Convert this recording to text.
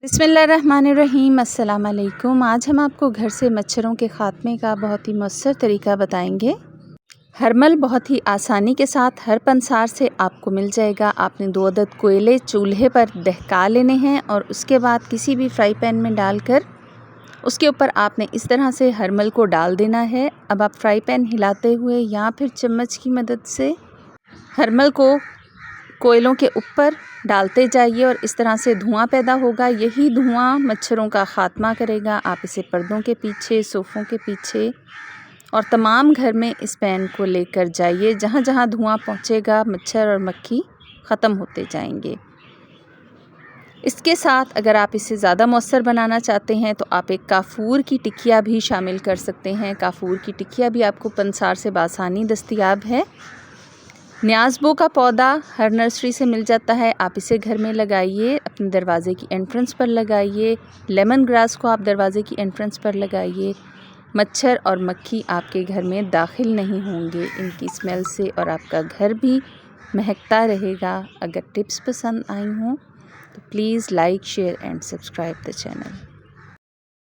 बिस्मिल्लाहिर्रहमानिर्रहीम। अस्सलाम वालेकुम। आज हम आपको घर से मच्छरों के ख़ात्मे का बहुत ही मौसर तरीका बताएंगे। हर्मल बहुत ही आसानी के साथ हर पंसार से आपको मिल जाएगा। आपने 2 अदद कोयले चूल्हे पर दहका लेने हैं और उसके बाद किसी भी फ्राई पैन में डालकर उसके ऊपर आपने इस तरह से हर्मल को डाल देना है। अब आप फ्राई पैन हिलाते हुए या फिर चम्मच की मदद से हर्मल को कोयलों के ऊपर डालते जाइए और इस तरह से धुआं पैदा होगा। यही धुआं मच्छरों का ख़ात्मा करेगा। आप इसे पर्दों के पीछे, सोफ़ों के पीछे और तमाम घर में इस पैन को लेकर जाइए। जहाँ जहाँ धुआं पहुँचेगा मच्छर और मक्खी ख़त्म होते जाएंगे। इसके साथ अगर आप इसे ज़्यादा मौसर बनाना चाहते हैं तो आप एक काफूर की टिकिया भी शामिल कर सकते हैं। काफूर की टिकिया भी आपको पंसार से बासानी दस्तयाब है। न्याज़बो का पौधा हर नर्सरी से मिल जाता है। आप इसे घर में लगाइए, अपने दरवाज़े की एंट्रेंस पर लगाइए। लेमन ग्रास को आप दरवाज़े की एंट्रेंस पर लगाइए। मच्छर और मक्खी आपके घर में दाखिल नहीं होंगे इनकी स्मेल से और आपका घर भी महकता रहेगा। अगर टिप्स पसंद आई हों तो please like, share and subscribe the channel.